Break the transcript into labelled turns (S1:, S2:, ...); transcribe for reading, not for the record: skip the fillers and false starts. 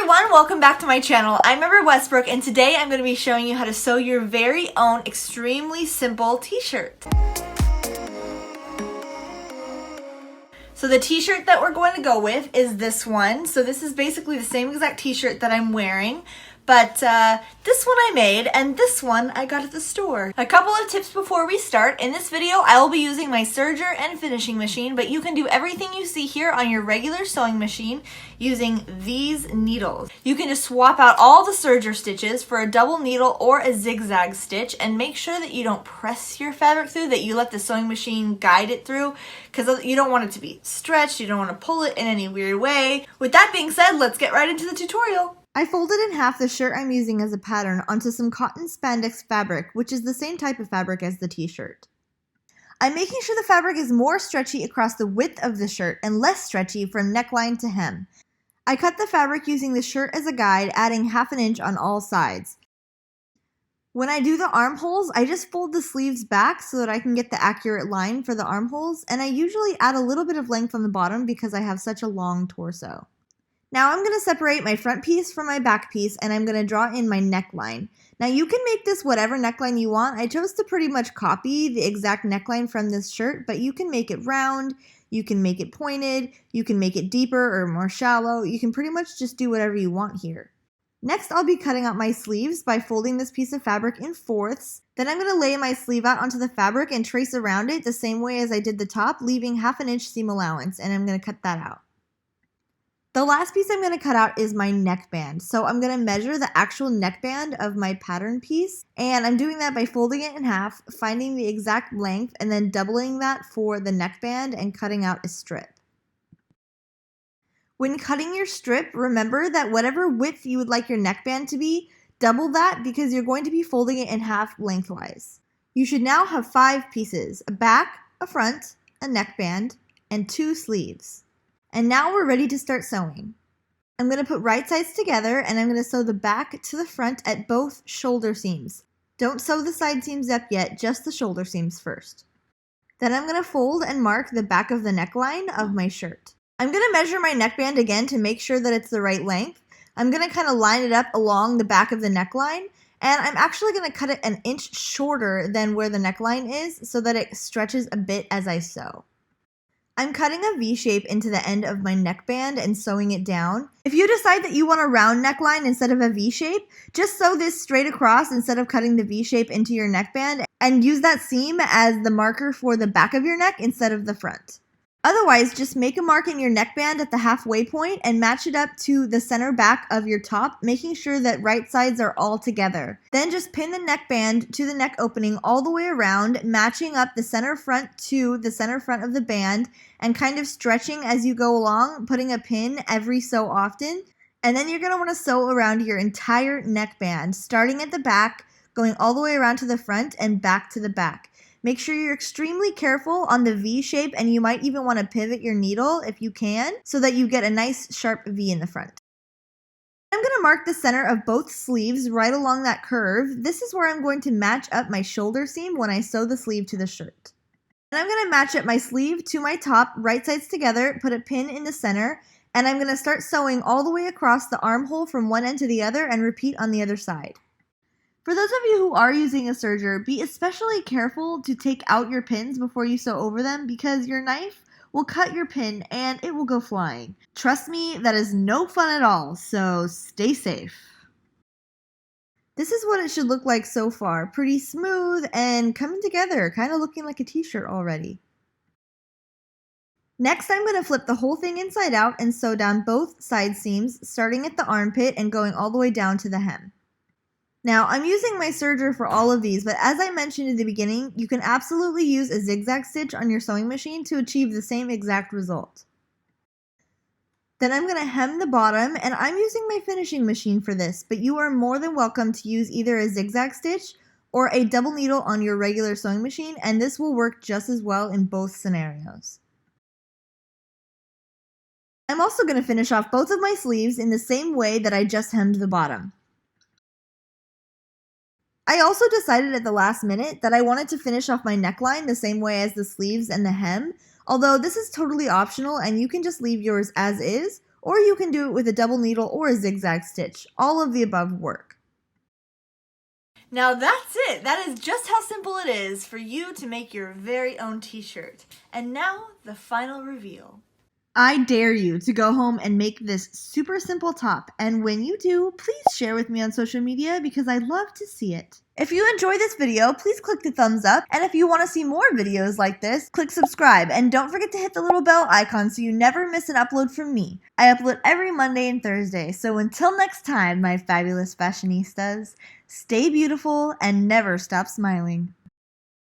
S1: everyone, welcome back to my channel. I'm Amber Westbrook and today I'm going to be showing you how to sew your very own extremely simple t-shirt. So the t-shirt that we're going to go with is this one. So this is basically the same exact t-shirt that I'm wearing, but this one I made and this one I got at the store. A couple of tips before we start. In this video, I will be using my serger and finishing machine, but you can do everything you see here on your regular sewing machine using these needles. You can just swap out all the serger stitches for a double needle or a zigzag stitch and make sure that you don't press your fabric through, that you let the sewing machine guide it through, because you don't want it to be stretched, you don't want to pull it in any weird way. With that being said, let's get right into the tutorial. I folded in half the shirt I'm using as a pattern onto some cotton spandex fabric, which is the same type of fabric as the t-shirt. I'm making sure the fabric is more stretchy across the width of the shirt and less stretchy from neckline to hem. I cut the fabric using the shirt as a guide, adding 1/2 inch on all sides. When I do the armholes, I just fold the sleeves back so that I can get the accurate line for the armholes, and I usually add a little bit of length on the bottom because I have such a long torso. Now I'm going to separate my front piece from my back piece and I'm going to draw in my neckline. Now you can make this whatever neckline you want. I chose to pretty much copy the exact neckline from this shirt, but you can make it round, you can make it pointed, you can make it deeper or more shallow. You can pretty much just do whatever you want here. Next, I'll be cutting out my sleeves by folding this piece of fabric in 4ths. Then I'm going to lay my sleeve out onto the fabric and trace around it the same way as I did the top, leaving 1/2 inch seam allowance, and I'm going to cut that out. The last piece I'm going to cut out is my neckband. So I'm going to measure the actual neckband of my pattern piece, and I'm doing that by folding it in half, finding the exact length, and then doubling that for the neckband and cutting out a strip. When cutting your strip, remember that whatever width you would like your neckband to be, double that because you're going to be folding it in half lengthwise. You should now have 5 pieces: a back, a front, a neckband, and 2 sleeves. And now we're ready to start sewing. I'm going to put right sides together and I'm going to sew the back to the front at both shoulder seams. Don't sew the side seams up yet, just the shoulder seams first. Then I'm going to fold and mark the back of the neckline of my shirt. I'm going to measure my neckband again to make sure that it's the right length. I'm going to kind of line it up along the back of the neckline, and I'm actually going to cut it 1 inch shorter than where the neckline is so that it stretches a bit as I sew. I'm cutting a V shape into the end of my neckband and sewing it down. If you decide that you want a round neckline instead of a V shape, just sew this straight across instead of cutting the V shape into your neckband, and use that seam as the marker for the back of your neck instead of the front. Otherwise, just make a mark in your neckband at the halfway point and match it up to the center back of your top, making sure that right sides are all together. Then just pin the neckband to the neck opening all the way around, matching up the center front to the center front of the band and kind of stretching as you go along, putting a pin every so often. And then you're going to want to sew around your entire neckband, starting at the back, going all the way around to the front and back to the back. Make sure you're extremely careful on the V shape, and you might even want to pivot your needle if you can so that you get a nice sharp V in the front. I'm going to mark the center of both sleeves right along that curve. This is where I'm going to match up my shoulder seam when I sew the sleeve to the shirt. And I'm going to match up my sleeve to my top, right sides together, put a pin in the center, and I'm going to start sewing all the way across the armhole from one end to the other and repeat on the other side. For those of you who are using a serger, be especially careful to take out your pins before you sew over them because your knife will cut your pin and it will go flying. Trust me, that is no fun at all, so stay safe. This is what it should look like so far. Pretty smooth and coming together, kind of looking like a t-shirt already. Next, I'm going to flip the whole thing inside out and sew down both side seams, starting at the armpit and going all the way down to the hem. Now, I'm using my serger for all of these, but as I mentioned in the beginning, you can absolutely use a zigzag stitch on your sewing machine to achieve the same exact result. Then I'm going to hem the bottom, and I'm using my finishing machine for this, but you are more than welcome to use either a zigzag stitch or a double needle on your regular sewing machine, and this will work just as well in both scenarios. I'm also going to finish off both of my sleeves in the same way that I just hemmed the bottom. I also decided at the last minute that I wanted to finish off my neckline the same way as the sleeves and the hem, although this is totally optional and you can just leave yours as is, or you can do it with a double needle or a zigzag stitch. All of the above work. Now that's it. That is just how simple it is for you to make your very own t-shirt. And now the final reveal. I dare you to go home and make this super simple top, and when you do, please share with me on social media because I'd love to see it. If you enjoyed this video, please click the thumbs up, and if you want to see more videos like this, click subscribe, and don't forget to hit the little bell icon so you never miss an upload from me. I upload every Monday and Thursday, so until next time, my fabulous fashionistas, stay beautiful and never stop smiling.